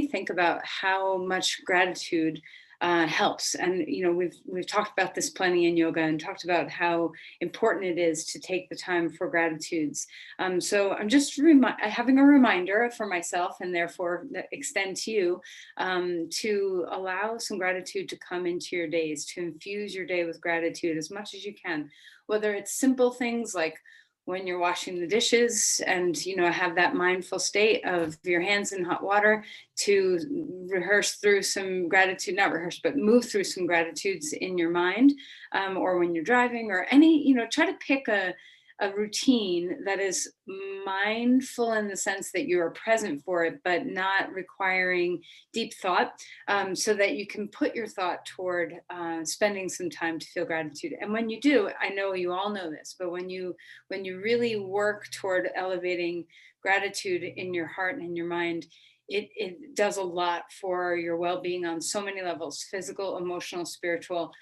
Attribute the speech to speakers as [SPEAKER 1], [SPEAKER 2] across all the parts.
[SPEAKER 1] think about how much gratitude helps. And we've talked about this plenty in yoga and talked about how important it is to take the time for gratitudes. So I'm just having a reminder for myself, and therefore extend to you, to allow some gratitude to come into your days, to infuse your day with gratitude as much as you can, whether it's simple things like when you're washing the dishes and have that mindful state of your hands in hot water, to rehearse through some gratitude, not rehearse, but move through some gratitudes in your mind, or when you're driving, or try to pick a routine that is mindful in the sense that you are present for it, but not requiring deep thought, so that you can put your thought toward spending some time to feel gratitude. And when you do, I know you all know this, but when you really work toward elevating gratitude in your heart and in your mind, it does a lot for your well-being on so many levels: physical, emotional, spiritual.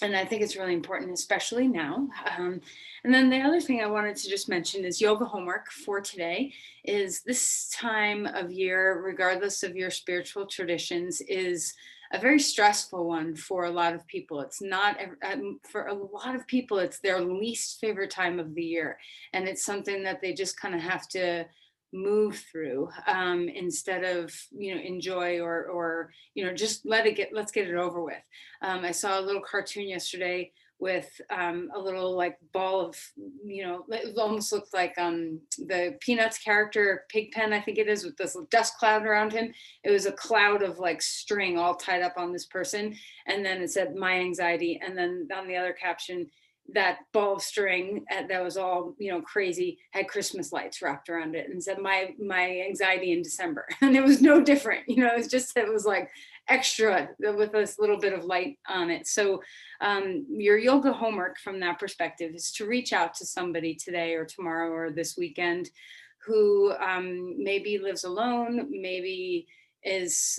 [SPEAKER 1] And I think it's really important, especially now. And then the other thing I wanted to just mention is yoga homework for today. Is this time of year, regardless of your spiritual traditions, is a very stressful one for a lot of people. It's not, for a lot of people, it's their least favorite time of the year. And it's something that they just kind of have to move through, instead of enjoy, or just let's get it over with. I saw a little cartoon yesterday with a little like ball of, it almost looked like the Peanuts character Pigpen, I think it is, with this dust cloud around him. It was a cloud of like string all tied up on this person, and then it said "my anxiety," and then on the other caption, that ball of string that was all crazy had Christmas lights wrapped around it and said my anxiety in December. And it was no different. It was like extra with this little bit of light on it. So your yoga homework from that perspective is to reach out to somebody today or tomorrow or this weekend who maybe lives alone, maybe has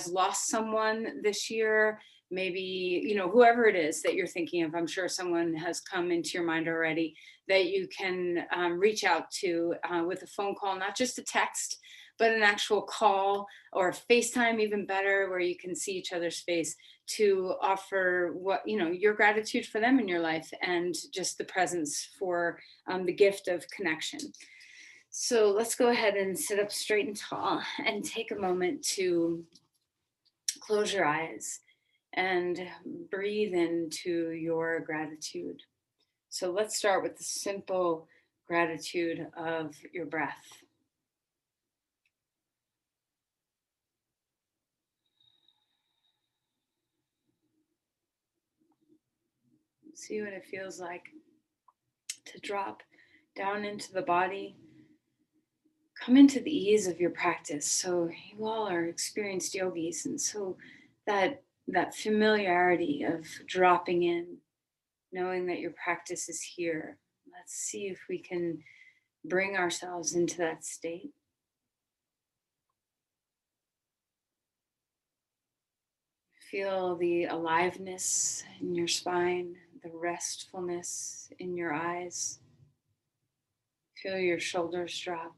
[SPEAKER 1] lost someone this year, maybe whoever it is that you're thinking of. I'm sure someone has come into your mind already that you can reach out to with a phone call, not just a text, but an actual call, or FaceTime, even better, where you can see each other's face, to offer what your gratitude for them in your life, and just the presence for the gift of connection. So let's go ahead and sit up straight and tall and take a moment to close your eyes and breathe into your gratitude. So let's start with the simple gratitude of your breath. See what it feels like to drop down into the body. Come into the ease of your practice. So you all are experienced yogis, and so that familiarity of dropping in, knowing that your practice is here. Let's see if we can bring ourselves into that state. Feel the aliveness in your spine, the restfulness in your eyes. Feel your shoulders drop.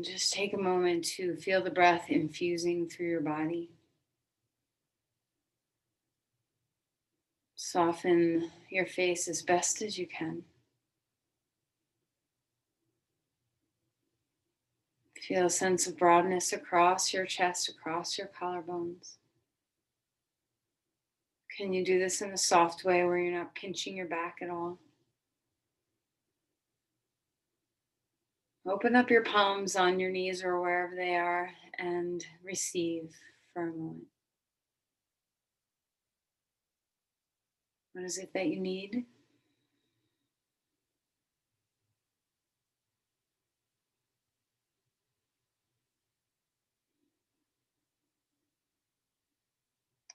[SPEAKER 1] Just take a moment to feel the breath infusing through your body. Soften your face as best as you can. Feel a sense of broadness across your chest, across your collarbones. Can you do this in a soft way where you're not pinching your back at all? Open up your palms on your knees or wherever they are and receive for a moment. What is it that you need?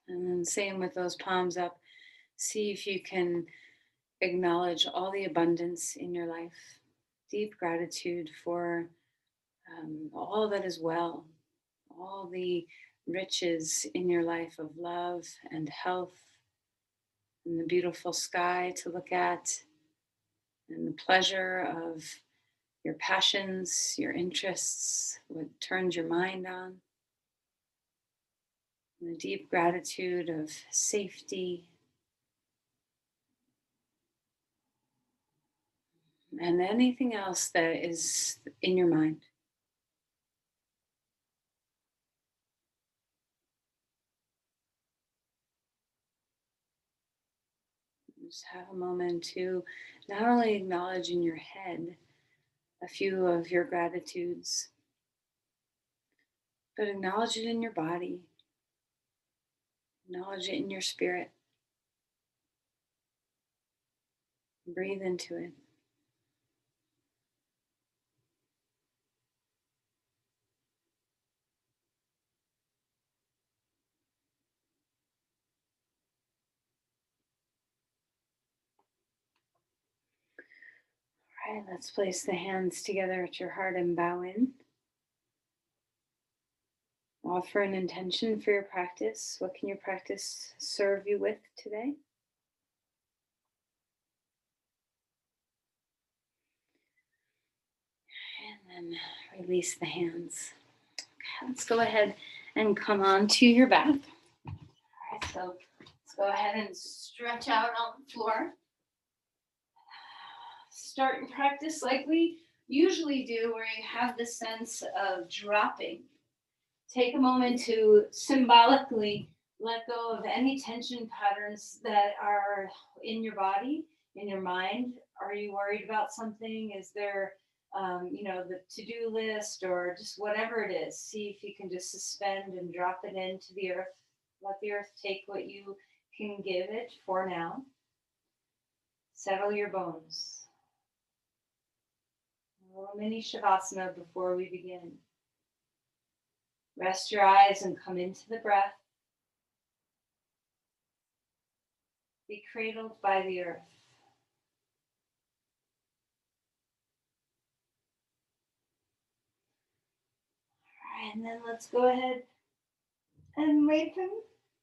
[SPEAKER 1] And then same with those palms up. See if you can acknowledge all the abundance in your life. Deep gratitude for all that is well, all the riches in your life of love and health, and the beautiful sky to look at, and the pleasure of your passions, your interests, what turns your mind on, and the deep gratitude of safety, and anything else that is in your mind. Just have a moment to not only acknowledge in your head a few of your gratitudes, but acknowledge it in your body, acknowledge it in your spirit, breathe into it. All right, let's place the hands together at your heart and bow in. Offer an intention for your practice. What can your practice serve you with today? And then release the hands. Okay, let's go ahead and come on to your back. All right, so let's go ahead and stretch out on the floor. Start your practice like we usually do, where you have the sense of dropping. Take a moment to symbolically let go of any tension patterns that are in your body, in your mind. Are you worried about something? Is there, the to-do list or just whatever it is? See if you can just suspend and drop it into the earth. Let the earth take what you can give it for now. Settle your bones. A little mini Shavasana before we begin. Rest your eyes and come into the breath. Be cradled by the earth. All right, and then let's go ahead and lengthen.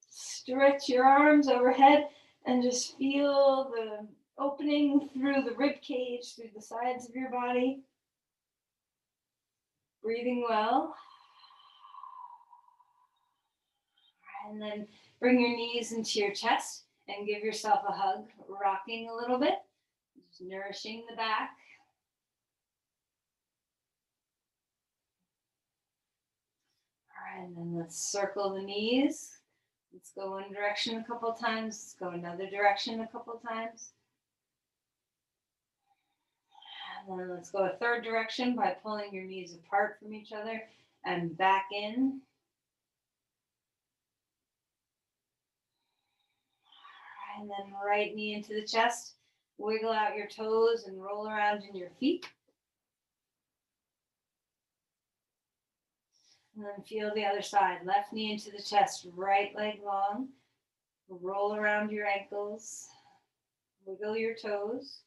[SPEAKER 1] Stretch your arms overhead and just feel the opening through the rib cage, through the sides of your body. Breathing well. And then bring your knees into your chest and give yourself a hug, rocking a little bit, just nourishing the back. All right, and then let's circle the knees. Let's go one direction a couple times. Let's go another direction a couple times. And then let's go a third direction by pulling your knees apart from each other and back in. And then right knee into the chest. Wiggle out your toes and roll around in your feet. And then feel the other side. Left knee into the chest, right leg long. Roll around your ankles. Wiggle your toes.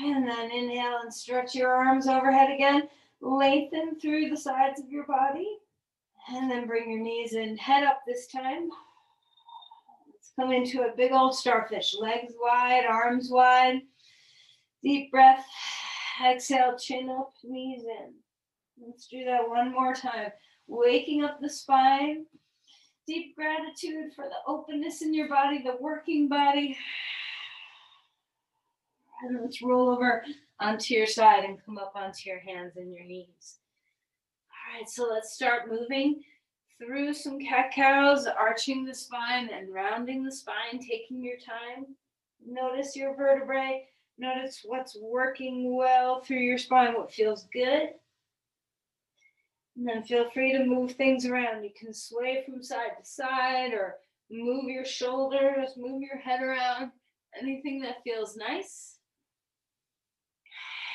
[SPEAKER 1] And then inhale and stretch your arms overhead again. Lengthen through the sides of your body. And then bring your knees in. Head up this time. Let's come into a big old starfish. Legs wide, arms wide. Deep breath. Exhale, chin up, knees in. Let's do that one more time. Waking up the spine. Deep gratitude for the openness in your body, the working body. And let's roll over onto your side and come up onto your hands and your knees. All right, so let's start moving through some cat-cows, arching the spine and rounding the spine, taking your time. Notice your vertebrae. Notice what's working well through your spine, what feels good. And then feel free to move things around. You can sway from side to side or move your shoulders, move your head around, anything that feels nice.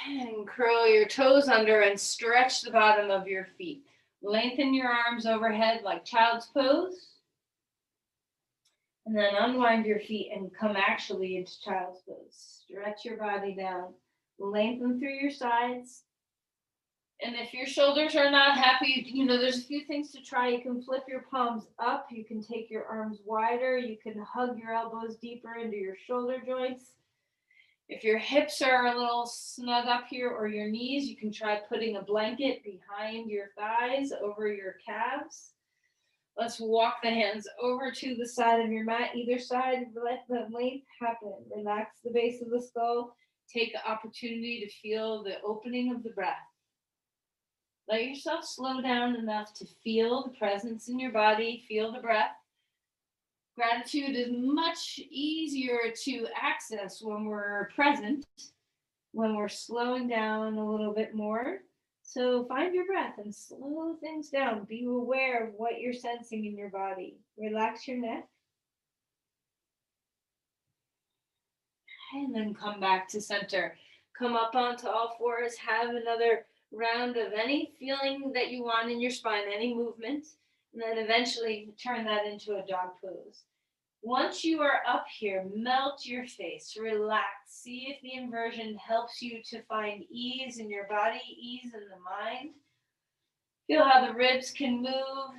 [SPEAKER 1] And curl your toes under and stretch the bottom of your feet. Lengthen your arms overhead like child's pose. And then unwind your feet and come actually into child's pose. Stretch your body down. Lengthen through your sides. And if your shoulders are not happy, there's a few things to try. You can flip your palms up. You can take your arms wider. You can hug your elbows deeper into your shoulder joints.
[SPEAKER 2] If your hips are a little snug up here or your knees, you can try putting a blanket behind your thighs over your calves. Let's walk the hands over to the side of your mat, either side. Let the length happen. Relax the base of the skull. Take the opportunity to feel the opening of the breath. Let yourself slow down enough to feel the presence in your body, feel the breath. Gratitude is much easier to access when we're present, when we're slowing down a little bit more. So find your breath and slow things down. Be aware of what you're sensing in your body. Relax your neck. And then come back to center. Come up onto all fours. Have another round of any feeling that you want in your spine, any movement. And then eventually turn that into a dog pose. Once you are up here, melt your face, relax. See if the inversion helps you to find ease in your body, ease in the mind. Feel how the ribs can move.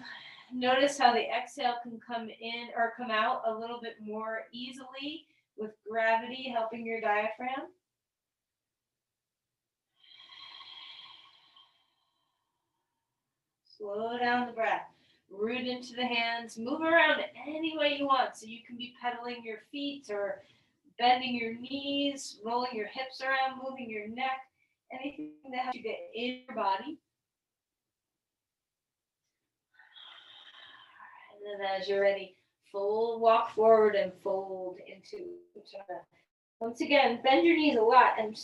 [SPEAKER 2] Notice how the exhale can come in or come out a little bit more easily with gravity helping your diaphragm. Slow down the breath. Root into the hands. Move around any way you want. So you can be pedaling your feet or bending your knees, rolling your hips around, moving your neck, anything that helps you get in your body. And then as you're ready, walk forward and fold into Uttanasana. Once again, bend your knees a lot and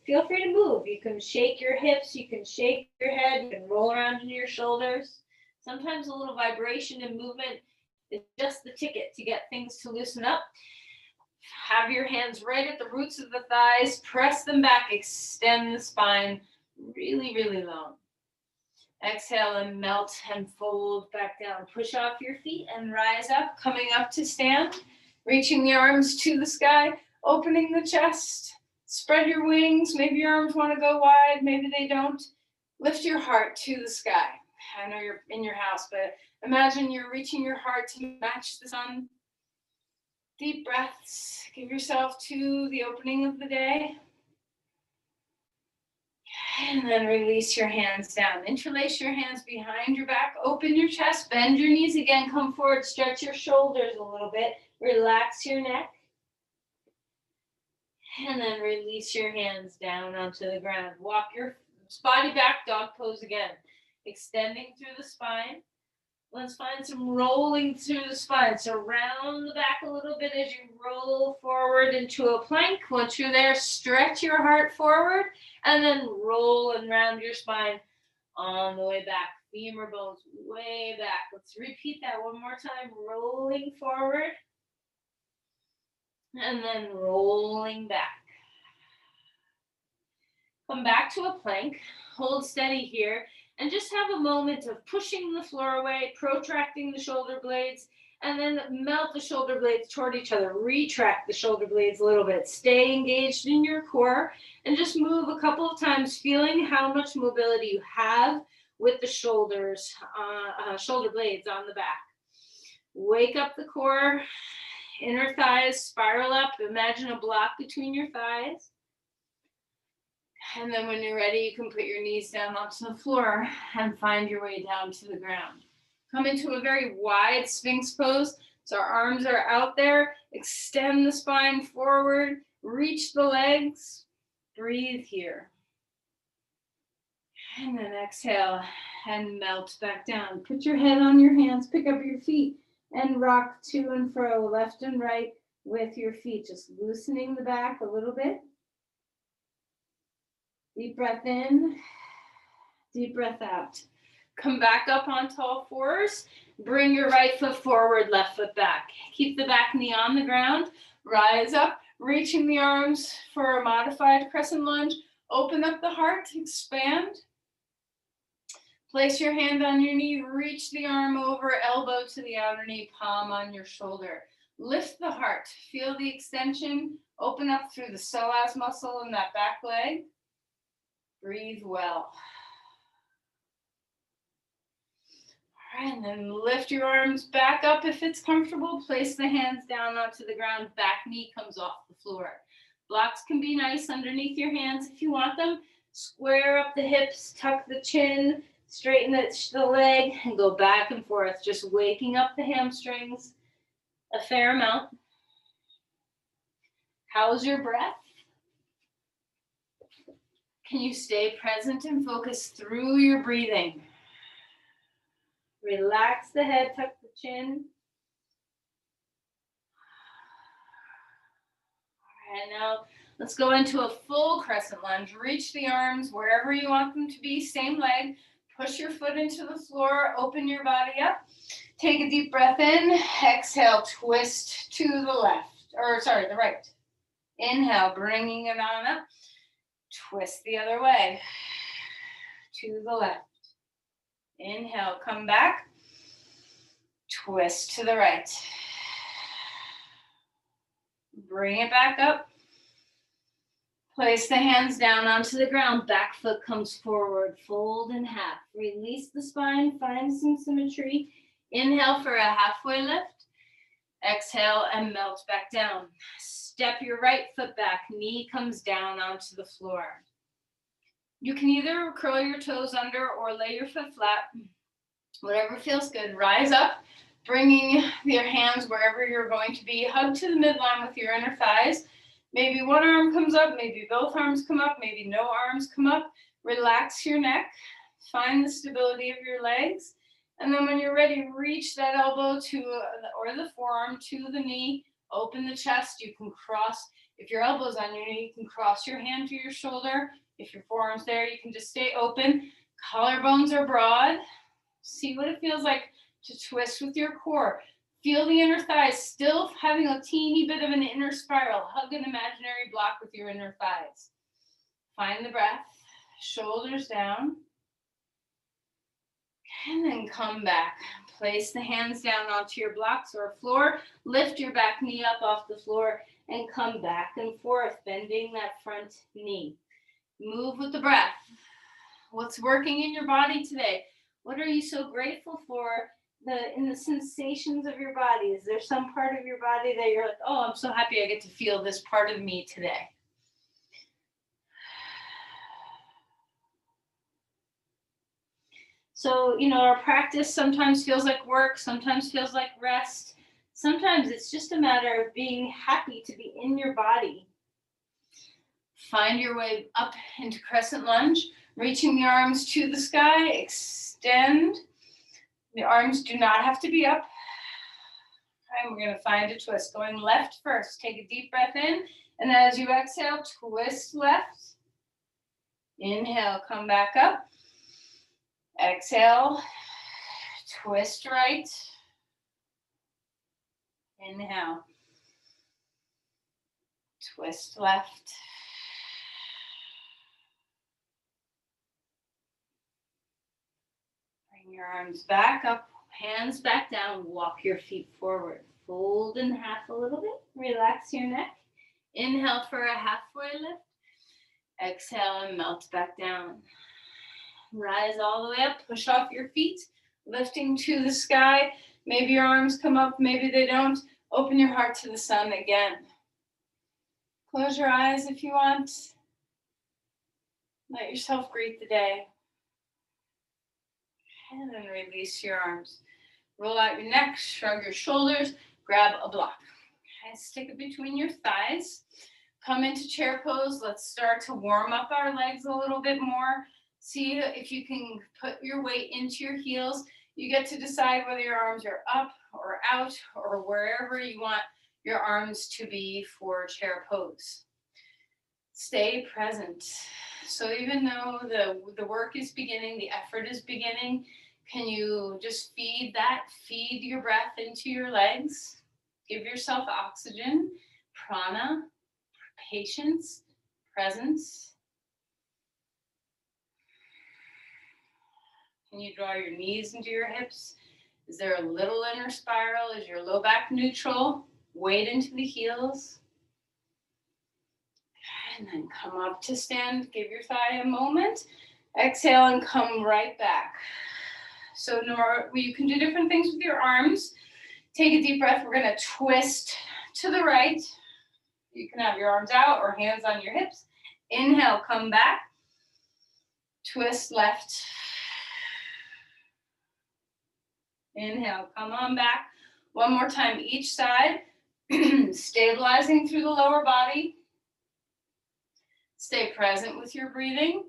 [SPEAKER 2] feel free to move. You can shake your hips, you can shake your head, you can roll around into your shoulders. Sometimes a little vibration and movement is just the ticket to get things to loosen up. Have your hands right at the roots of the thighs, press them back, extend the spine really, really long. Exhale and melt and fold back down. Push off your feet and rise up, coming up to stand, reaching the arms to the sky, opening the chest, spread your wings. Maybe your arms want to go wide, maybe they don't. Lift your heart to the sky. I know you're in your house, but imagine you're reaching your heart to match the sun. Deep breaths. Give yourself to the opening of the day. And then release your hands down. Interlace your hands behind your back. Open your chest. Bend your knees again. Come forward. Stretch your shoulders a little bit. Relax your neck. And then release your hands down onto the ground. Walk your body back. Dog pose again. Extending through the spine. Let's find some rolling through the spine. So round the back a little bit as you roll forward into a plank. Once you're there, stretch your heart forward and then roll and round your spine on the way back. Femur bones way back. Let's repeat that one more time. Rolling forward and then rolling back. Come back to a plank. Hold steady here. And just have a moment of pushing the floor away, protracting the shoulder blades, and then melt the shoulder blades toward each other. Retract the shoulder blades a little bit. Stay engaged in your core and just move a couple of times, feeling how much mobility you have with the shoulders, shoulder blades on the back. Wake up the core, inner thighs spiral up. Imagine a block between your thighs. And then when you're ready, you can put your knees down onto the floor and find your way down to the ground. Come into a very wide Sphinx pose. So our arms are out there. Extend the spine forward. Reach the legs. Breathe here. And then exhale and melt back down. Put your head on your hands. Pick up your feet and rock to and fro, left and right with your feet. Just loosening the back a little bit. Deep breath in, deep breath out. Come back up onto all fours. Bring your right foot forward, left foot back. Keep the back knee on the ground. Rise up, reaching the arms for a modified crescent lunge. Open up the heart, expand. Place your hand on your knee, reach the arm over, elbow to the outer knee, palm on your shoulder. Lift the heart, feel the extension. Open up through the psoas muscle in that back leg. Breathe well. All right, and then lift your arms back up if it's comfortable. Place the hands down onto the ground. Back knee comes off the floor. Blocks can be nice underneath your hands if you want them. Square up the hips, tuck the chin, straighten the leg, and go back and forth, just waking up the hamstrings a fair amount. How's your breath? Can you stay present and focus through your breathing? Relax the head, tuck the chin. All right, now let's go into a full crescent lunge. Reach the arms wherever you want them to be, same leg. Push your foot into the floor, open your body up. Take a deep breath in, exhale, twist to the left, or sorry, the right. Inhale, bringing it on up. Twist the other way, to the left. Inhale, come back. Twist to the right. Bring it back up. Place the hands down onto the ground. Back foot comes forward. Fold in half. Release the spine. Find some symmetry. Inhale for a halfway lift. Exhale and melt back down. Step your right foot back. Knee comes down onto the floor. You can either curl your toes under or lay your foot flat. Whatever feels good. Rise up, bringing your hands wherever you're going to be. Hug to the midline with your inner thighs. Maybe one arm comes up, maybe both arms come up, maybe no arms come up. Relax your neck. Find the stability of your legs. And then when you're ready, reach that elbow or the forearm to the knee. Open the chest. You can cross. If your elbow's on your knee, you can cross your hand to your shoulder. If your forearm's there, you can just stay open. Collarbones are broad. See what it feels like to twist with your core. Feel the inner thighs still having a teeny bit of an inner spiral. Hug an imaginary block with your inner thighs. Find the breath. Shoulders down. And then come back. Place the hands down onto your blocks or floor. Lift your back knee up off the floor and come back and forth, bending that front knee. Move with the breath. What's working in your body today? What are you so grateful for in the sensations of your body? Is there some part of your body that you're like, oh, I'm so happy I get to feel this part of me today? So, our practice sometimes feels like work, sometimes feels like rest. Sometimes it's just a matter of being happy to be in your body. Find your way up into crescent lunge, reaching the arms to the sky, extend. The arms do not have to be up. And we're going to find a twist. Going left first. Take a deep breath in. And as you exhale, twist left. Inhale, come back up. Exhale, twist right. Inhale. Twist left. Bring your arms back up, hands back down, walk your feet forward. Fold in half a little bit, relax your neck. Inhale for a halfway lift. Exhale and melt back down. Rise all the way up, push off your feet, lifting to the sky. Maybe your arms come up, maybe they don't. Open your heart to the sun again. Close your eyes if you want. Let yourself greet the day. And then release your arms. Roll out your neck, shrug your shoulders, grab a block. Okay, stick it between your thighs. Come into chair pose. Let's start to warm up our legs a little bit more. See if you can put your weight into your heels. You get to decide whether your arms are up or out or wherever you want your arms to be for chair pose. Stay present. So even though the work is beginning, the effort is beginning, can you just feed your breath into your legs? Give yourself oxygen, prana, patience, presence. Can you draw your knees into your hips? Is there a little inner spiral? Is your low back neutral? Weight into the heels. And then come up to stand. Give your thigh a moment. Exhale and come right back. So you can do different things with your arms. Take a deep breath. We're going to twist to the right.
[SPEAKER 1] You can have your arms out or hands on your hips. Inhale, come back. Twist left. Inhale, come on back. One more time each side. Stabilizing through the lower body. Stay present with your breathing.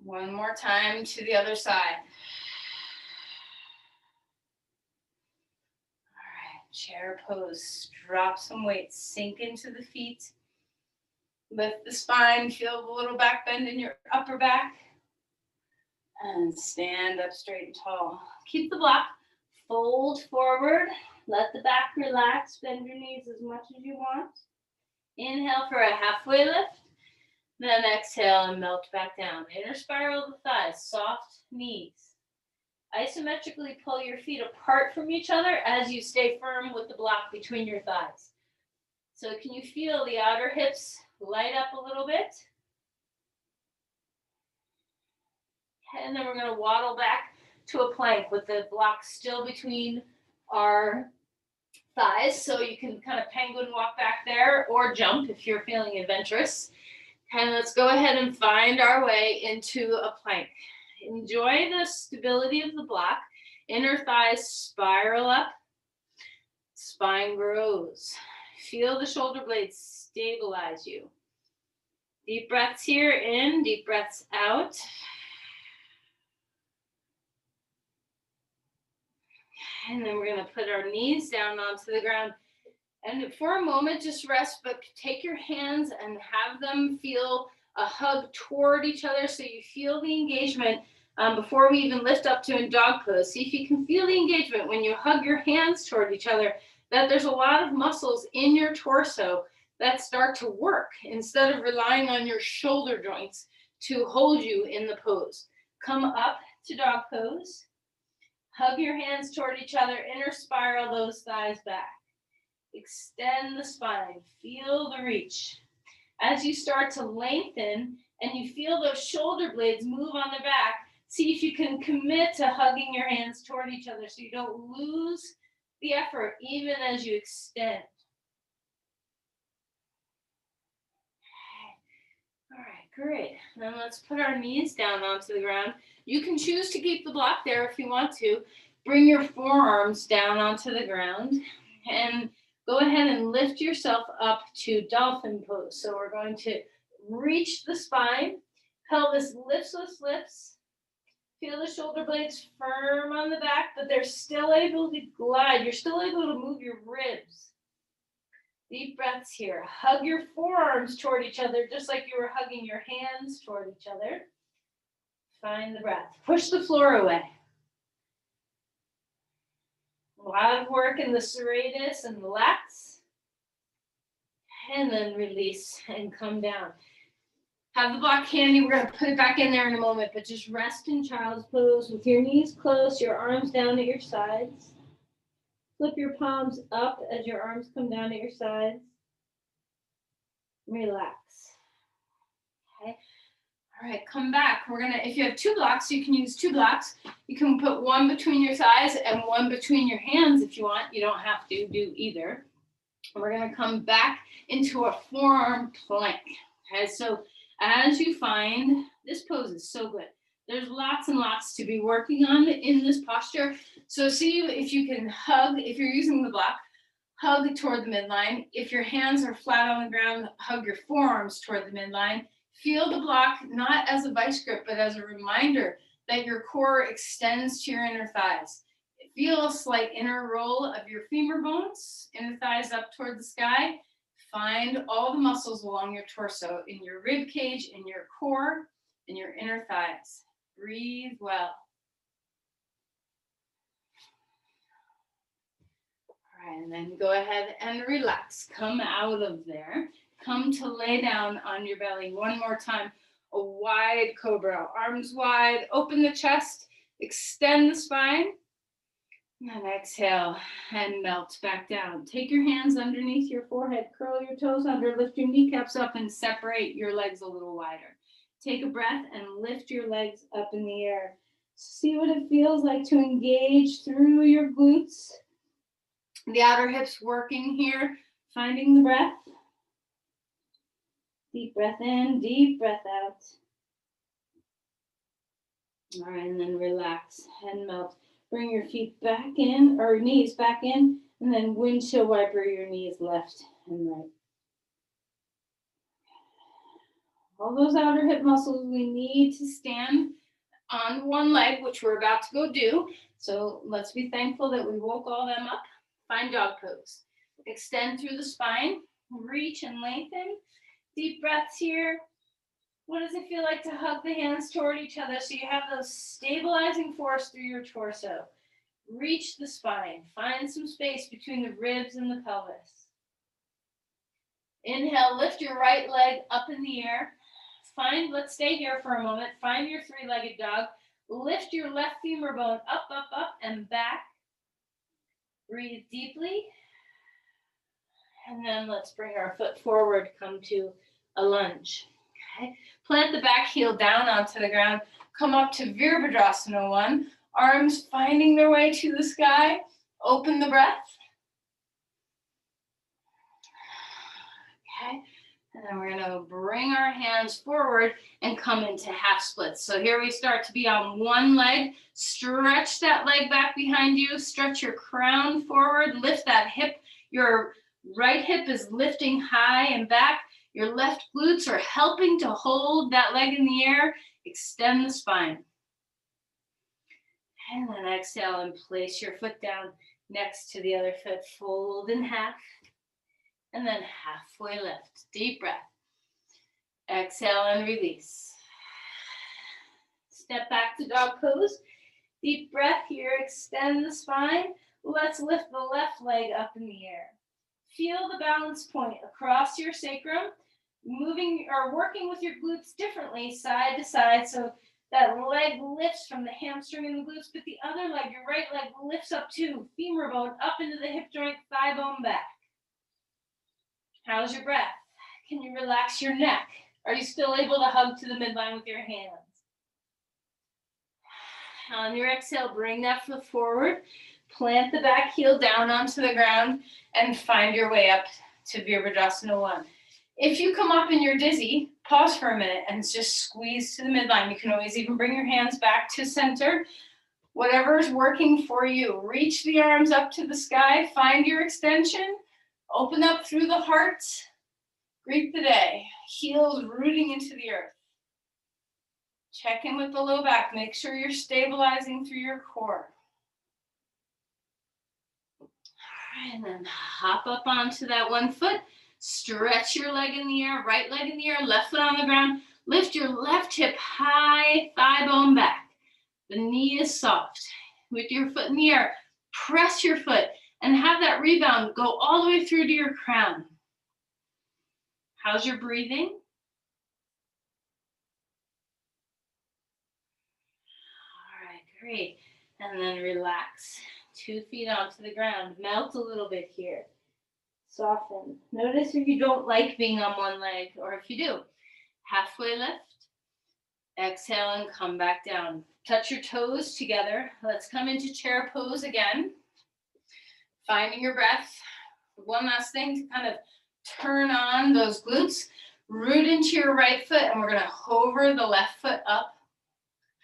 [SPEAKER 1] One more time to the other side. All right, chair pose. Drop some weight, sink into the feet. Lift the spine, feel the little back bend in your upper back. And stand up straight and tall. Keep the block. Fold forward. Let the back relax. Bend your knees as much as you want. Inhale for a halfway lift. Then exhale and melt back down. Inner spiral the thighs, soft knees. Isometrically pull your feet apart from each other as you stay firm with the block between your thighs. So can you feel the outer hips light up a little bit? And then we're going to waddle back to a plank with the block still between our thighs. So you can kind of penguin walk back there or jump if you're feeling adventurous. And let's go ahead and find our way into a plank. Enjoy the stability of the block. Inner thighs spiral up. Spine grows. Feel the shoulder blades stabilize you. Deep breaths here in, deep breaths out. And then we're going to put our knees down onto the ground. And for a moment, just rest, but take your hands and have them feel a hug toward each other so you feel the engagement before we even lift up to a dog pose. See if you can feel the engagement when you hug your hands toward each other, that there's a lot of muscles in your torso that start to work instead of relying on your shoulder joints to hold you in the pose. Come up to dog pose. Hug your hands toward each other, inner spiral those thighs back. Extend the spine, feel the reach. As you start to lengthen and you feel those shoulder blades move on the back, see if you can commit to hugging your hands toward each other so you don't lose the effort even as you extend. All right, great. Now let's put our knees down onto the ground. You can choose to keep the block there if you want to. Bring your forearms down onto the ground and go ahead and lift yourself up to dolphin pose. So we're going to reach the spine, pelvis lifts, lifts, lifts. Feel the shoulder blades firm on the back, but they're still able to glide. You're still able to move your ribs. Deep breaths here. Hug your forearms toward each other, just like you were hugging your hands toward each other. Find the breath. Push the floor away. A lot of work in the serratus and the lats. And then release and come down. Have the block handy. We're going to put it back in there in a moment, but just rest in child's pose with your knees close, your arms down at your sides. Flip your palms up as your arms come down at your sides. Relax. Okay. All right, come back. We're gonna, if you have two blocks, you can use two blocks. You can put one between your thighs and one between your hands if you want. You don't have to do either. We're gonna come back into a forearm plank. Okay, so as you find, this pose is so good. There's lots and lots to be working on in this posture. So see if you can hug, if you're using the block, hug toward the midline. If your hands are flat on the ground, hug your forearms toward the midline. Feel the block not as a vice grip, but as a reminder that your core extends to your inner thighs. Feel a slight inner roll of your femur bones, inner thighs up toward the sky. Find all the muscles along your torso, in your rib cage, in your core, in your inner thighs. Breathe well. All right, and then go ahead and relax. Come out of there. Come to lay down on your belly. One more time. A wide cobra. Arms wide. Open the chest. Extend the spine. And exhale and melt back down. Take your hands underneath your forehead. Curl your toes under. Lift your kneecaps up and separate your legs a little wider. Take a breath and lift your legs up in the air. See what it feels like to engage through your glutes. The outer hips working here.
[SPEAKER 2] Finding the breath. Deep breath in, deep breath out. All right, and then relax and melt. Bring your feet back in, or knees back in, and then windshield wiper your knees left and right. All those outer hip muscles, we need to stand on one leg, which we're about to go do. So let's be thankful that we woke all them up. Find dog pose. Extend through the spine, reach and lengthen. Deep breaths here. What does it feel like to hug the hands toward each other so you have those stabilizing force through your torso? Reach the spine. Find some space between the ribs and the pelvis. Inhale, lift your right leg up in the air. Let's stay here for a moment. Find your three-legged dog. Lift your left femur bone up, up, up, and back. Breathe deeply. And then let's bring our foot forward, come to a lunge. Okay. Plant the back heel down onto the ground. Come up to Virabhadrasana 1. Arms finding their way to the sky. Open the breath. Okay. And then we're going to bring our hands forward and come into half splits. So here we start to be on one leg. Stretch that leg back behind you. Stretch your crown forward. Lift that hip. Your right hip is lifting high and back. Your left glutes are helping to hold that leg in the air. Extend the spine. And then exhale and place your foot down next to the other foot. Fold in half. And then halfway lift. Deep breath. Exhale and release. Step back to dog pose. Deep breath here. Extend the spine. Let's lift the left leg up in the air. Feel the balance point across your sacrum. Moving or working with your glutes differently side to side. So that leg lifts from the hamstring and the glutes, but the other leg, your right leg, lifts up too. Femur bone up into the hip joint, thigh bone back. How's your breath? Can you relax your neck? Are you still able to hug to the midline with your hands? On your exhale, bring that foot forward. Plant the back heel down onto the ground and find your way up to Virabhadrasana 1. If you come up and you're dizzy, pause for a minute and just squeeze to the midline. You can always even bring your hands back to center. Whatever is working for you. Reach the arms up to the sky. Find your extension. Open up through the heart. Greet the day. Heels rooting into the earth. Check in with the low back. Make sure you're stabilizing through your core. All right, and then hop up onto that one foot. Stretch your leg in the air, right leg in the air, left foot on the ground. Lift your left hip high, thigh bone back. The knee is soft. With your foot in the air, press your foot and have that rebound go all the way through to your crown. How's your breathing? All right, great. And then relax. 2 feet onto the ground. Melt a little bit here. Soften. Notice if you don't like being on one leg, or if you do. Halfway lift. Exhale and come back down. Touch your toes together. Let's come into chair pose again. Finding your breath. One last thing to kind of turn on those glutes. Root into your right foot, and we're going to hover the left foot up.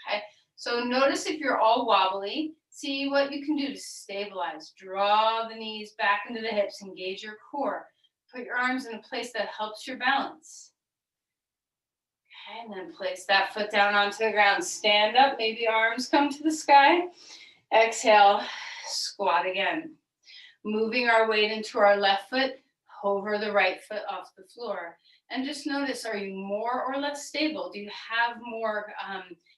[SPEAKER 2] Okay. So notice if you're all wobbly. See what you can do to stabilize. Draw the knees back into the hips. Engage your core. Put your arms in a place that helps your balance. Okay, and then place that foot down onto the ground. Stand up. Maybe arms come to the sky. Exhale. Squat again. Moving our weight into our left foot. Hover the right foot off the floor. And just notice, are you more or less stable? Do you have more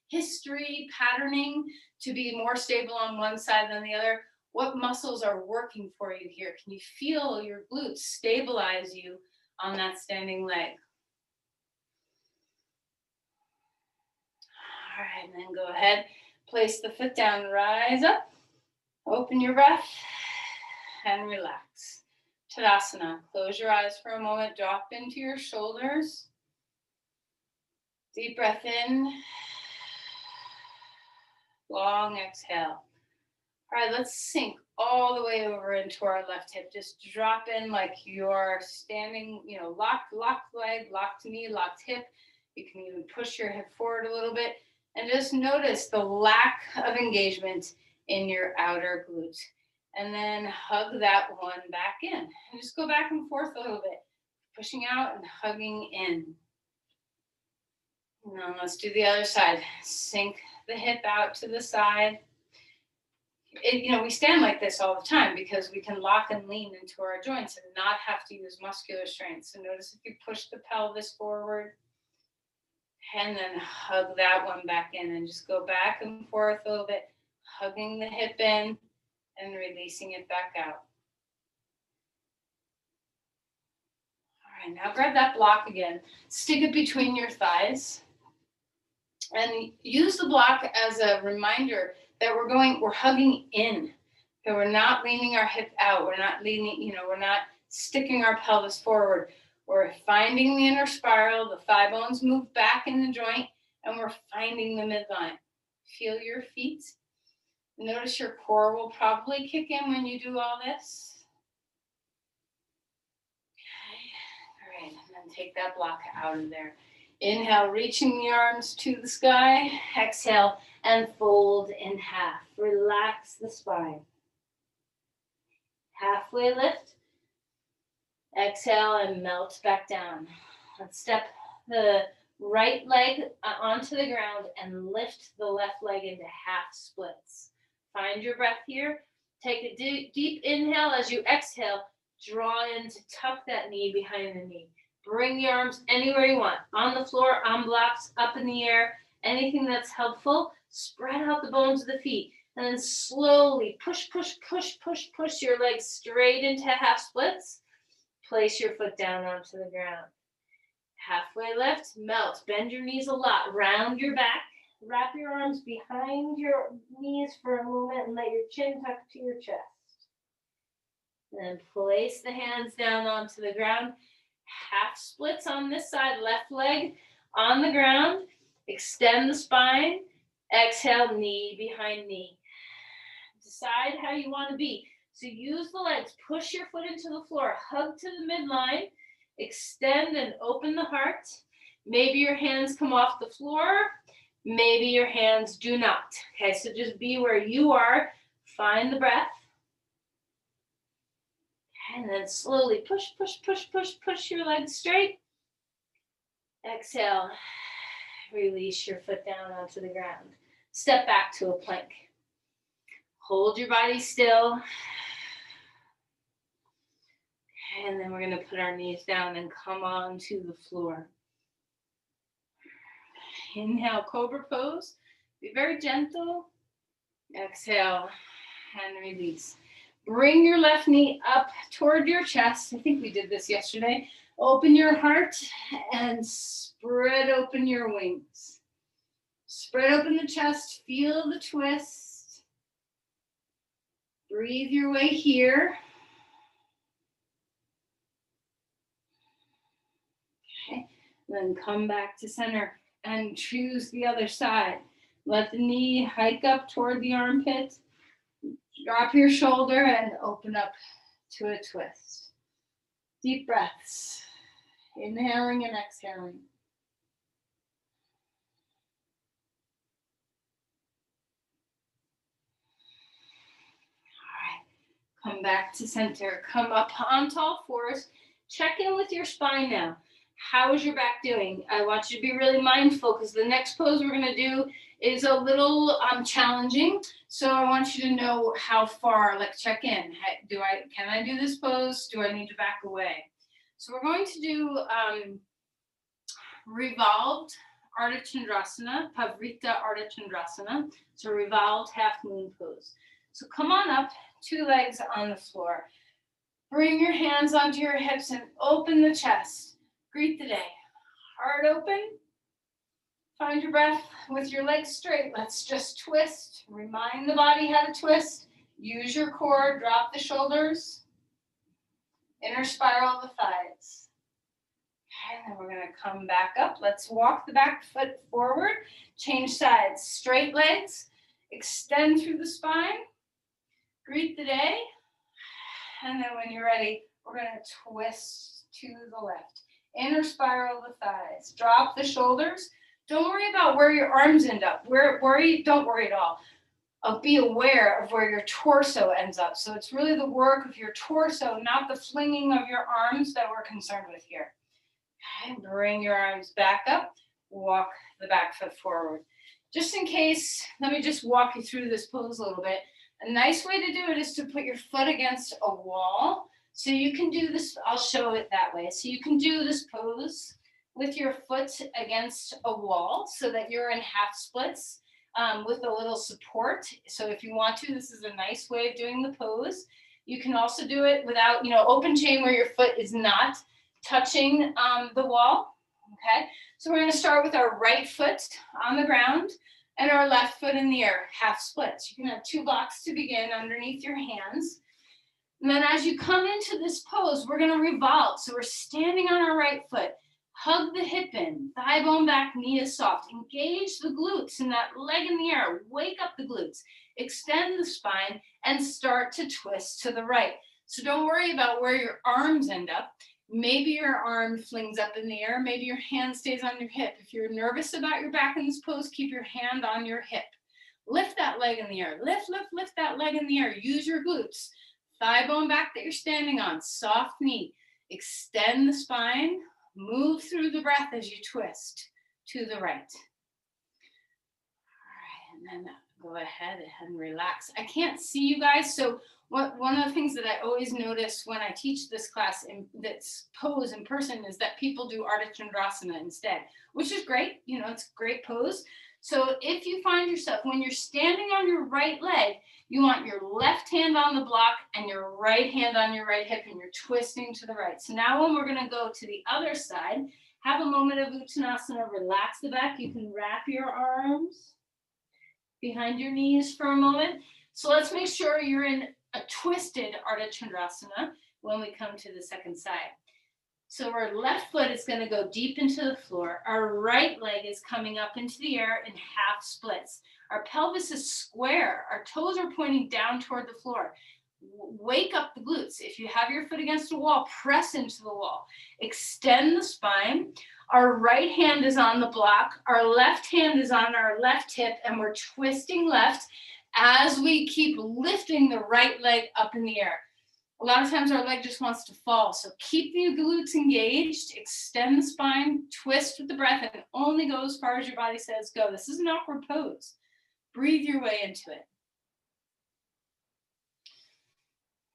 [SPEAKER 2] history, patterning to be more stable on one side than the other? What muscles are working for you here? Can you feel your glutes stabilize you on that standing leg? All right, and then go ahead, place the foot down, rise up, open your breath, and relax. Tadasana. Close your eyes for a moment, drop into your shoulders. Deep breath in. Long exhale. All right, let's sink
[SPEAKER 1] all the way over into our left hip. Just drop in like you're standing, locked leg, locked knee, locked hip. You can even push your hip forward a little bit and just notice the lack of engagement in your outer glute. And then hug that one back in. And just go back and forth a little bit, pushing out and hugging in. Now let's do the other side. Sink the hip out to the side. We stand like this all the time because we can lock and lean into our joints and not have to use muscular strength. So notice if you push the pelvis forward and then hug that one back in and just go back and forth a little bit, hugging the hip in and releasing it back out. All right, now grab that block again. Stick it between your thighs and use the block as a reminder that we're hugging in, that we're not leaning our hip out. We're not we're not sticking our pelvis forward. We're finding the inner spiral, the thigh bones move back in the joint, and we're finding the midline. Feel your feet. Notice your core will probably kick in when you do all this. Okay, all right, and then take that block out of there. Inhale, reaching the arms to the sky.
[SPEAKER 2] Exhale and fold in half. Relax the spine. Halfway lift. Exhale and melt back down. Let's step the right leg onto the ground and lift the left leg into half splits. Find your breath here. Take a deep inhale. As you exhale, draw in to tuck that knee behind the knee. Bring the arms anywhere you want. On the floor, on blocks, up in the air. Anything that's helpful. Spread out the bones of the feet. And then slowly push your legs straight into half splits. Place your foot down onto the ground. Halfway lift, melt. Bend your knees a lot. Round your back. Wrap your arms behind your knees for a moment and let your chin tuck to your chest. Then place the hands down onto the ground. Half splits on this side, left leg on the ground. Extend the spine. Exhale, knee behind knee. Decide how you want to be. So use the legs, push your foot into the floor, hug to the midline, extend and open the heart. Maybe your hands come off the floor, maybe your hands do not. Okay, so just be where you are, find the breath. And then slowly push your legs straight. Exhale, release your foot down onto the ground. Step back to a plank. Hold your body still. And then we're going to put our knees down and come on to the floor. Inhale, cobra pose. Be very gentle. Exhale and release. Bring your left knee up toward your chest. I think we did this yesterday. Open your heart and spread open your wings. Spread open the chest. Feel the twist. Breathe your way here. Okay. Then come back to center and choose the other side. Let the knee hike up toward the armpit. Drop your shoulder and open up to a twist. Deep breaths. Inhaling and exhaling. All right. Come back to center. Come up on tall fours. Check in with your spine now. How is your back doing? I want you to be really mindful because the next pose we're going to do is a little challenging. So I want you to know how far, like check in. Can I do this pose? Do I need to back away? So we're going to do revolved Ardha Chandrasana, Pavrita Ardha Chandrasana. So revolved half moon pose. So come on up, 2 legs on the floor. Bring your hands onto your hips and open the chest. Greet the day. Heart open. Find your breath with your legs straight. Let's just twist. Remind the body how to twist. Use your core. Drop the shoulders. Inner spiral the thighs. Okay, and then we're going to come back up. Let's walk the back foot forward. Change sides. Straight legs. Extend through the spine.
[SPEAKER 1] Greet the day. And then when you're ready, we're going to twist to the left. Inner spiral the thighs. Drop the shoulders. Don't worry about where your arms end up. Don't worry at all. Be aware of where your torso ends up. So it's really the work of your torso, not the flinging of your arms that we're concerned with here. Okay, bring your arms back up. Walk the back foot forward. Just in case, let me just walk you through this pose a little bit. A nice way to do it is to put your foot against a wall. So you can do this, I'll show it that way. So you can do this pose with your foot against a wall so that you're in half splits with a little support. So if you want to, this is a nice way of doing the pose. You can also do it without, open chain where your foot is not touching the wall. Okay, so we're going to start with our right foot on the ground and our left foot in the air, half splits. You can have 2 blocks to begin underneath your hands. And then as you come into this pose, we're going to revolve. So we're standing on our right foot. Hug the hip in, thigh bone back, knee is soft. Engage the glutes and that leg in the air. Wake up the glutes. Extend the spine and start to twist to the right. So don't worry about where your arms end up. Maybe your arm flings up in the air. Maybe your hand stays on your hip. If you're nervous about your back in this pose, keep your hand on your hip. Lift that leg in the air. Lift that leg in the air. Use your glutes. Thigh bone back that you're standing on. Soft knee. Extend the spine. Move through the breath as you twist to the right. All right, and then go ahead and relax. I can't see you guys, so one of the things that I always notice when I teach this class in this pose in person is that people do Ardha Chandrasana instead, which is great. It's a great pose. So if you find yourself, when you're standing on your right leg, you want your left hand on the block and your right hand on your right hip, and you're twisting to the right. So now when we're going to go to the other side, have a moment of Uttanasana, relax the back. You can wrap your arms behind your knees for a moment. So let's make sure you're in a twisted Ardha Chandrasana when we come to the second side. So our left foot is going to go deep into the floor. Our right leg is coming up into the air in half splits. Our pelvis is square. Our toes are pointing down toward the floor. Wake up the glutes. If you have your foot against a wall, press into the wall. Extend the spine. Our right hand is on the block. Our left hand is on our left hip, and we're twisting left as we keep lifting the right leg up in the air. A lot of times our leg just wants to fall. So keep the glutes engaged, extend the spine, twist with the breath, and only go as far as your body says go. This is an awkward pose. Breathe your way into it.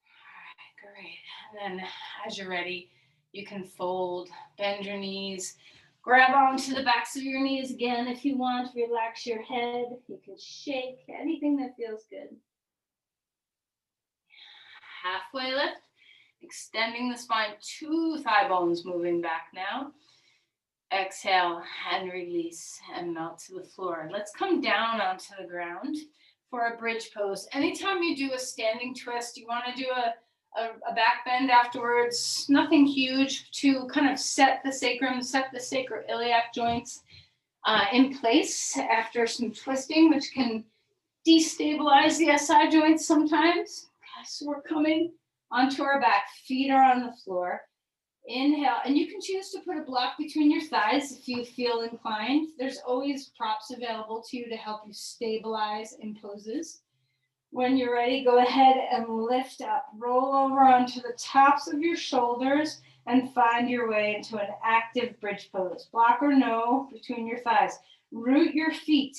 [SPEAKER 1] All right, great. And then as you're ready, you can fold, bend your knees, grab onto the backs of your knees again if you want. Relax your head. You can shake, anything that feels good. Halfway lift, extending the spine, 2 thigh bones moving back now. Exhale and release and melt to the floor. Let's come down onto the ground for a bridge pose. Anytime you do a standing twist, you want to do a back bend afterwards, nothing huge, to kind of set the sacrum, set the sacroiliac joints in place after some twisting, which can destabilize the SI joints sometimes. So we're coming onto our back, feet are on the floor. Inhale, and you can choose to put a block between your thighs if you feel inclined. There's always props available to you to help you stabilize in poses. When you're ready, go ahead and lift up, roll over onto the tops of your shoulders and find your way into an active bridge pose. Block or no between your thighs. Root your feet.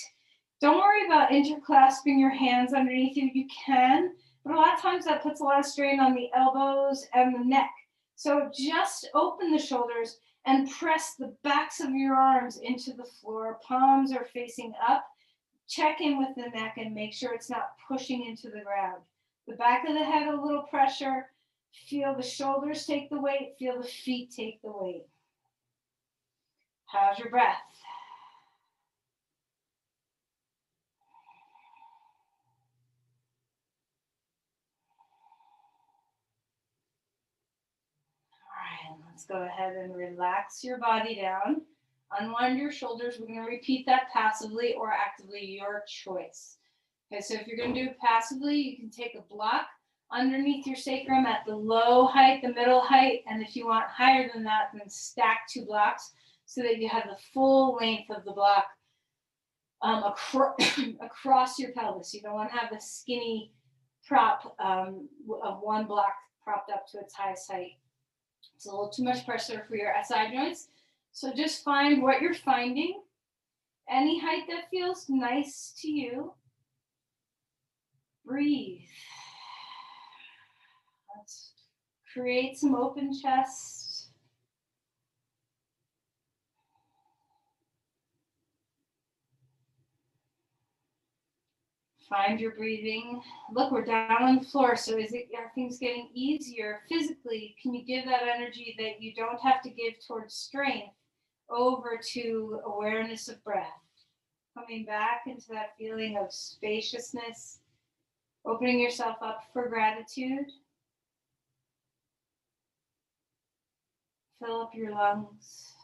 [SPEAKER 1] Don't worry about interclasping your hands underneath you. You can, but a lot of times that puts a lot of strain on the elbows and the neck. So just open the shoulders and press the backs of your arms into the floor. Palms are facing up. Check in with the neck and make sure it's not pushing into the ground. The back of the head, a little pressure. Feel the shoulders take the weight. Feel the feet take the weight. How's your breath? All right, let's go ahead and relax your body down. Unwind your shoulders. We're going to repeat that passively or actively, your choice.
[SPEAKER 2] Okay, so if you're going to do it passively, you can take a block underneath your sacrum at the low height, the middle height, and if you want higher than that, then stack 2 blocks so that you have the full length of the block across your pelvis. You don't want to have the skinny prop of one block propped up to its highest height. It's a little too much pressure for your SI joints. So just find what you're finding, any height that feels nice to you. Breathe. Let's create some open chest. Find your breathing. Look, we're down on the floor. So are things getting easier physically? Can you give that energy that you don't have to give towards strength over to awareness of breath? Coming back into that feeling of spaciousness, opening yourself up for gratitude. Fill up your lungs.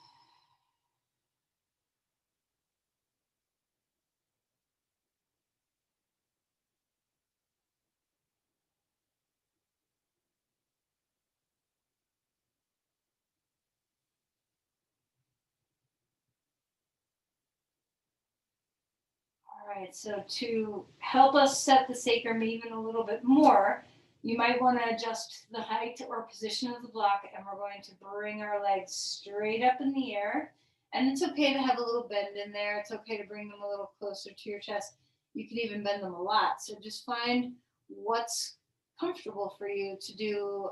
[SPEAKER 2] All right, so to help us set the sacrum even a little bit more, you might want to adjust the height or position of the block, and we're going to bring our legs straight up in the air. And it's okay to have a little bend in there. It's okay to bring them a little closer to your chest. You can even bend them a lot. So just find what's comfortable for you to do.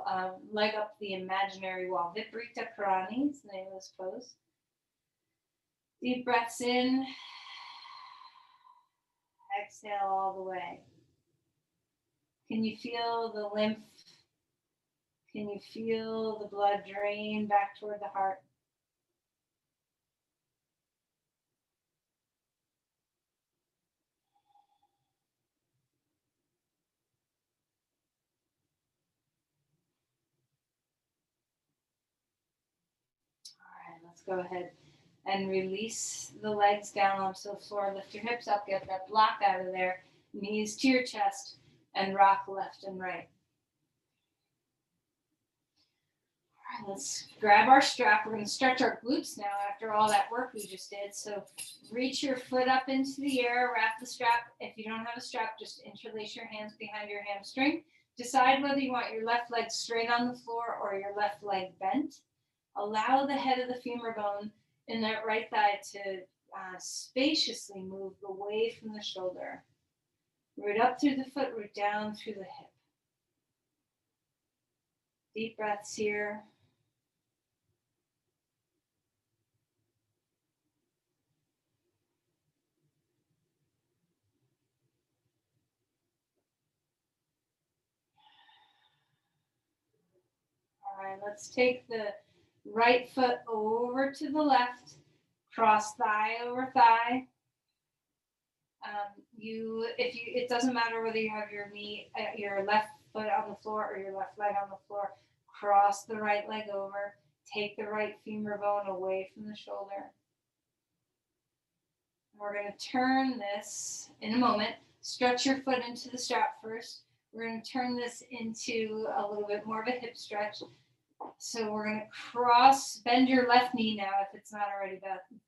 [SPEAKER 2] Leg up the imaginary wall. Viparita Karani is the name of this pose. Deep breaths in. Exhale all the way. Can you feel the lymph? Can you feel the blood drain back toward the heart? All right, let's go ahead and release the legs down onto the floor. Lift your hips up, get that block out of there. Knees to your chest, and rock left and right. All right, let's grab our strap. We're going to stretch our glutes now after all that work we just did. So reach your foot up into the air, wrap the strap. If you don't have a strap, just interlace your hands behind your hamstring. Decide whether you want your left leg straight on the floor or your left leg bent. Allow the head of the femur bone in that right thigh to spaciously move away from the shoulder. Root up through the foot, root down through the hip. Deep breaths here. All right, let's take the right foot over to the left, cross thigh over thigh. It doesn't matter whether you have your left foot on the floor or your left leg on the floor. Cross the right leg over. Take the right femur bone away from the shoulder. We're going to turn this in a moment. Stretch your foot into the strap first. We're going to turn this into a little bit more of a hip stretch. So we're going to bend your left knee now if it's not already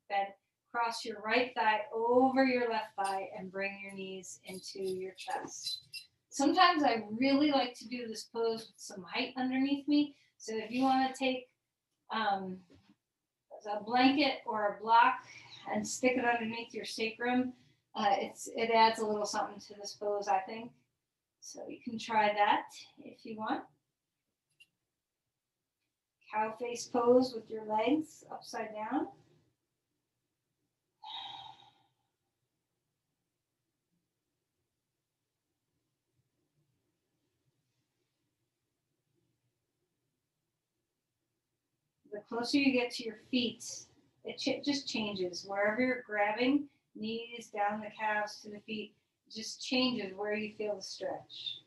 [SPEAKER 2] bent. Cross your right thigh over your left thigh and bring your knees into your chest. Sometimes I really like to do this pose with some height underneath me. So if you want to take a blanket or a block and stick it underneath your sacrum, it adds a little something to this pose, I think. So you can try that if you want. Cow face pose with your legs upside down. The closer you get to your feet, it just changes. Wherever you're grabbing, knees down the calves to the feet, it just changes where you feel the stretch.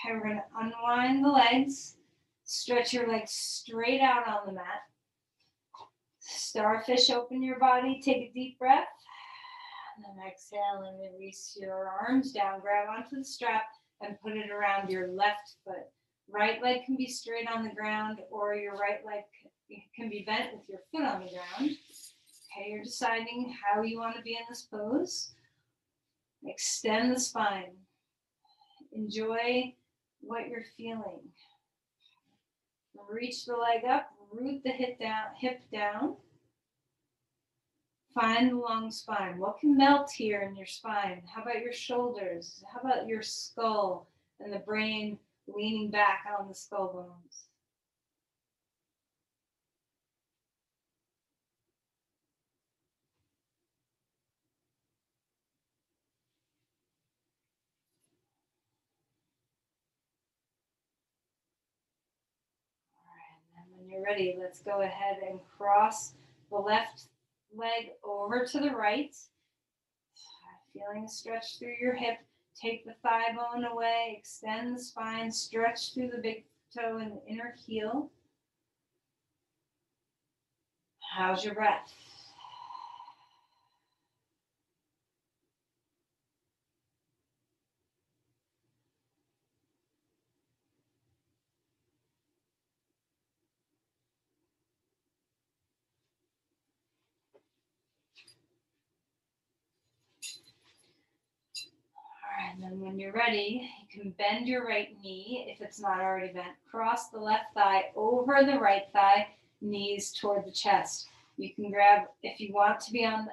[SPEAKER 2] Okay, we're going to unwind the legs. Stretch your legs straight out on the mat. Starfish, open your body. Take a deep breath. and then exhale and release your arms down. Grab onto the strap and put it around your left foot. Right leg can be straight on the ground, or your right leg can be bent with your foot on the ground. Okay, you're deciding how you want to be in this pose. Extend the spine. Enjoy what you're feeling. Reach the leg up, root the hip down. Find the long spine. What can melt here in your spine? How about your shoulders? How about your skull and the brain leaning back on the skull bones? When you're ready, let's go ahead and cross the left leg over to the right. Feeling a stretch through your hip. Take the thigh bone away, extend the spine, stretch through the big toe and the inner heel. How's your breath? And then when you're ready, you can bend your right knee if it's not already bent. Cross the left thigh over the right thigh, knees toward the chest. You can grab, if you want to be on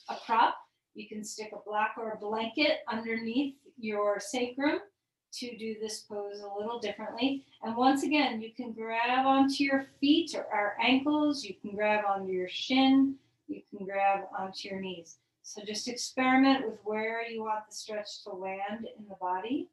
[SPEAKER 2] a prop, you can stick a block or a blanket underneath your sacrum to do this pose a little differently. And once again, you can grab onto your feet or ankles, you can grab onto your shin, you can grab onto your knees. So just experiment with where you want the stretch to land in the body.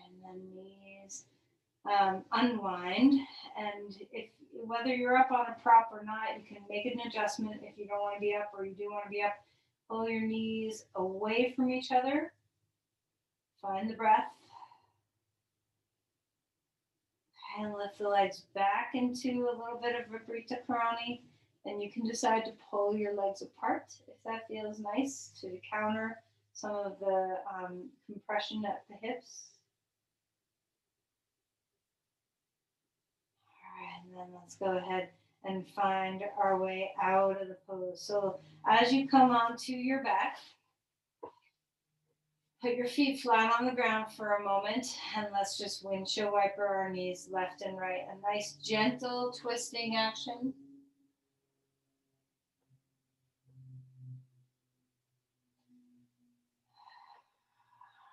[SPEAKER 2] And then knees unwind. And if whether you're up on a prop or not, you can make an adjustment. If you don't want to be up or you do want to be up, pull your knees away from each other. Find the breath. And lift the legs back into a little bit of Viparita Karani. And you can decide to pull your legs apart if that feels nice to counter some of the compression at the hips. All right, and then let's go ahead and find our way out of the pose. So as you come onto your back, put your feet flat on the ground for a moment, and let's just windshield wiper our knees left and right. A nice gentle twisting action.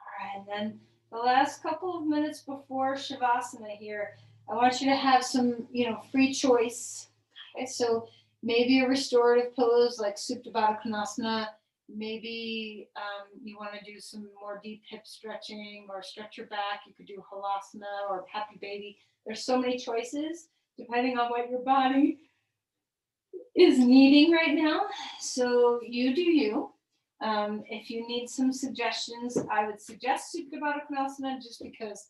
[SPEAKER 2] All right, and then the last couple of minutes before Shavasana here, I want you to have some, free choice. Okay, so maybe a restorative pose like Supta Baddha Konasana. Maybe you want to do some more deep hip stretching or stretch your back. You could do Halasana or Happy Baby. There's so many choices depending on what your body is needing right now. So you do you. If you need some suggestions, I would suggest Supta Baddha Konasana just because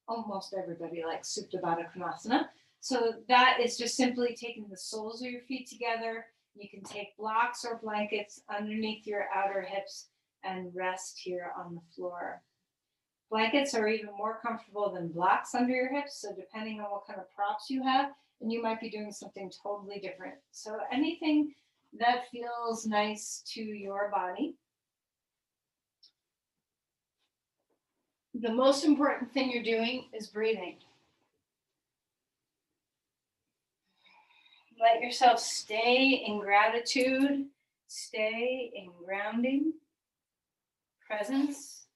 [SPEAKER 2] almost everybody likes Supta Baddha Konasana. So that is just simply taking the soles of your feet together. You can take blocks or blankets underneath your outer hips and rest here on the floor. Blankets are even more comfortable than blocks under your hips. So depending on what kind of props you have, and you might be doing something totally different. So anything that feels nice to your body. The most important thing you're doing is breathing. Let yourself stay in gratitude, stay in grounding, presence,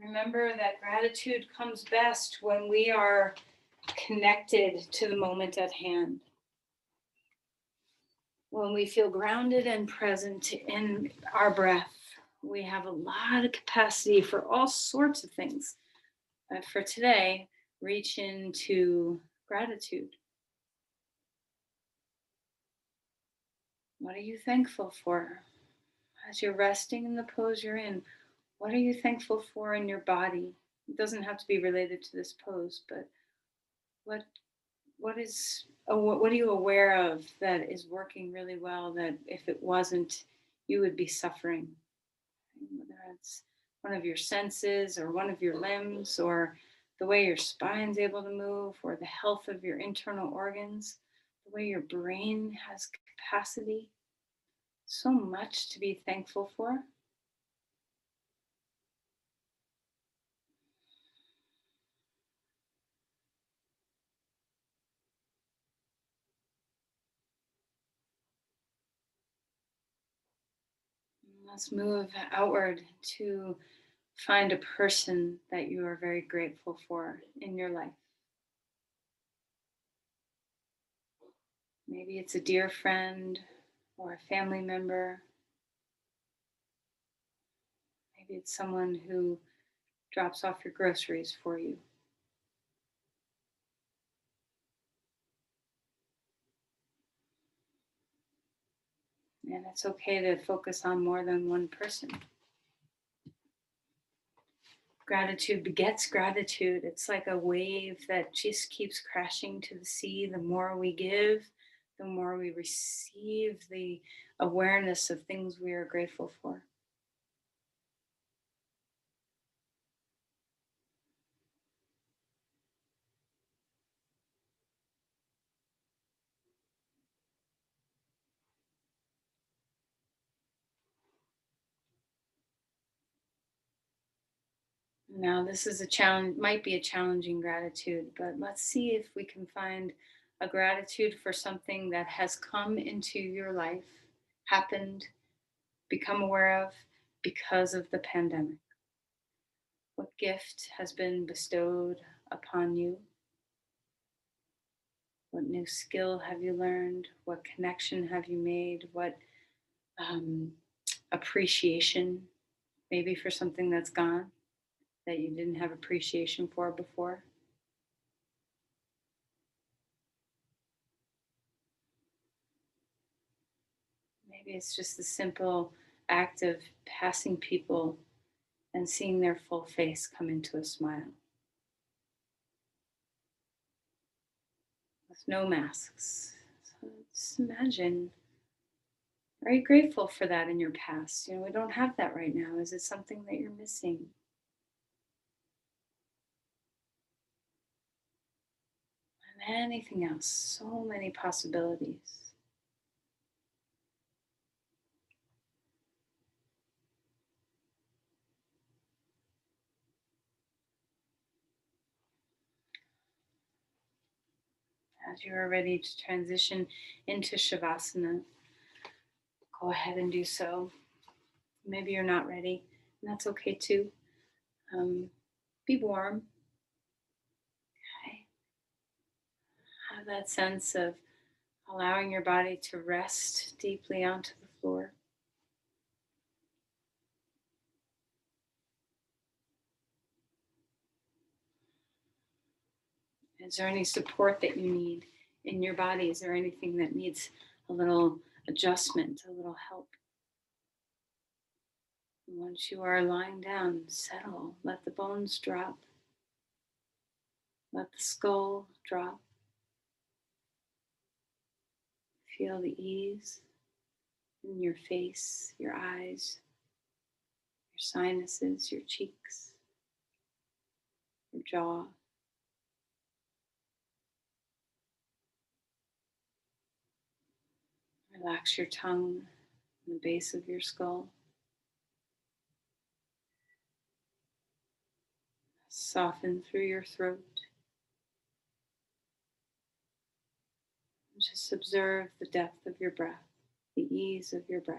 [SPEAKER 1] Remember that gratitude comes best when we are connected to the moment at hand. When we feel grounded and present in our breath, we have a lot of capacity for all sorts of things. But for today, reach into gratitude. What are you thankful for? As you're resting in the pose you're in, what are you thankful for in your body? It doesn't have to be related to this pose, but what what are you aware of that is working really well that if it wasn't, you would be suffering? Whether it's one of your senses or one of your limbs or the way your spine's able to move or the health of your internal organs, the way your brain has capacity. So much to be thankful for. Let's move outward to find a person that you are very grateful for in your life. Maybe it's a dear friend or a family member. Maybe it's someone who drops off your groceries for you. And it's okay to focus on more than one person. Gratitude begets gratitude. It's like a wave that just keeps crashing to the sea. The more we give, the more we receive the awareness of things we are grateful for. Now, this is a challenge, might be a challenging gratitude, but let's see if we can find a gratitude for something that has come into your life, happened, become aware of because of the pandemic. What gift has been bestowed upon you? What new skill have you learned? What connection have you made? What um, appreciation, maybe for something that's gone that you didn't have appreciation for before? Maybe it's just the simple act of passing people and seeing their full face come into a smile with no masks. So just imagine, are you grateful for that in your past? You know, we don't have that right now. Is it something that you're missing? And anything else? So many possibilities. As you are ready to transition into Shavasana, go ahead and do so. Maybe you're not ready, and that's okay too. Um, be warm. Okay. Have that sense of allowing your body to rest deeply onto the floor. Is there any support that you need in your body? Is there anything that needs a little adjustment, a little help? Once you are lying down, settle. Let the bones drop. Let the skull drop. Feel the ease in your face, your eyes, your sinuses, your cheeks, your jaw. Relax your tongue in the base of your skull. Soften through your throat. Just observe the depth of your breath, the ease of your breath.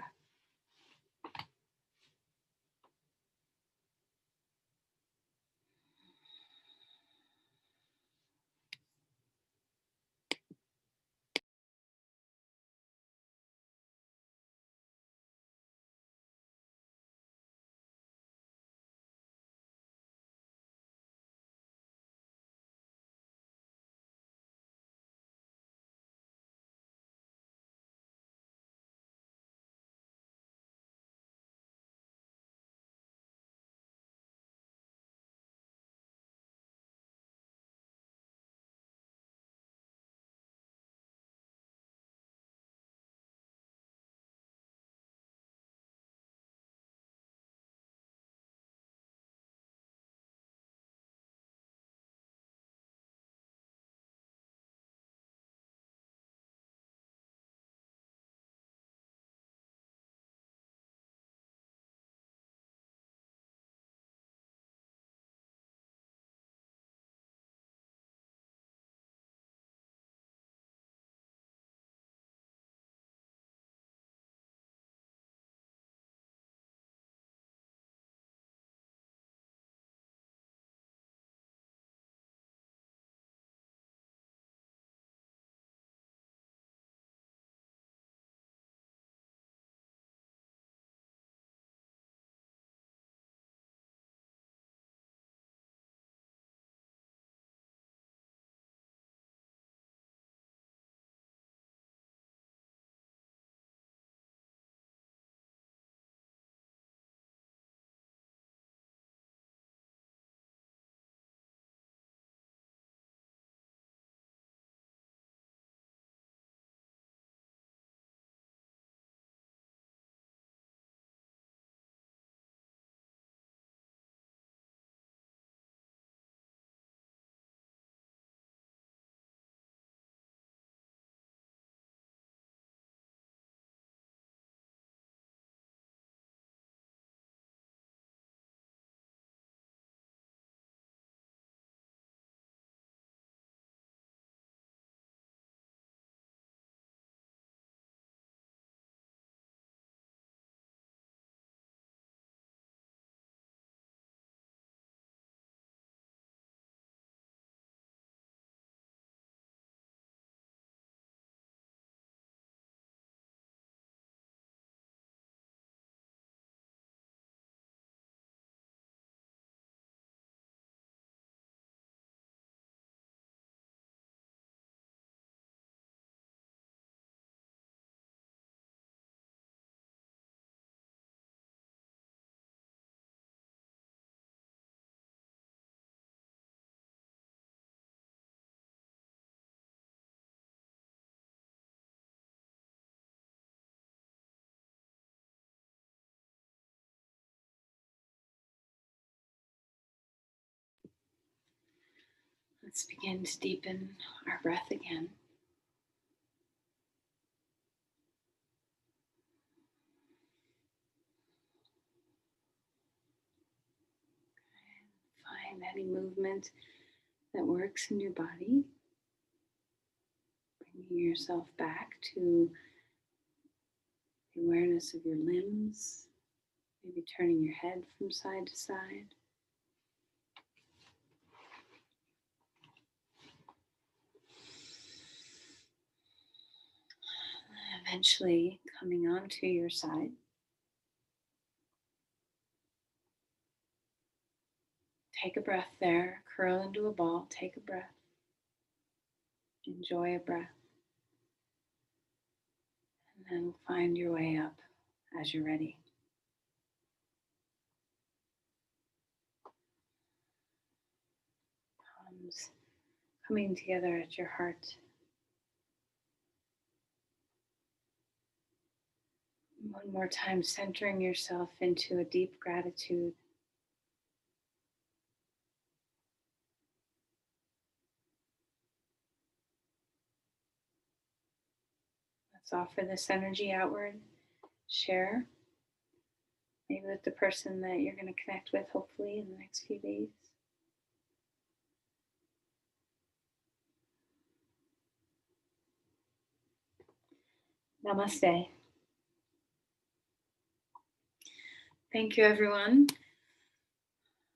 [SPEAKER 1] Let's begin to deepen our breath again. Find any movement that works in your body. Bringing yourself back to the awareness of your limbs, maybe turning your head from side to side. Eventually coming onto your side. Take a breath there, curl into a ball, take a breath. Enjoy a breath. And then find your way up as you're ready. Palms coming together at your heart. One more time, centering yourself into a deep gratitude. Let's offer this energy outward. Share, maybe with the person that you're going to connect with, hopefully, in the next few days. Namaste. Thank you, everyone.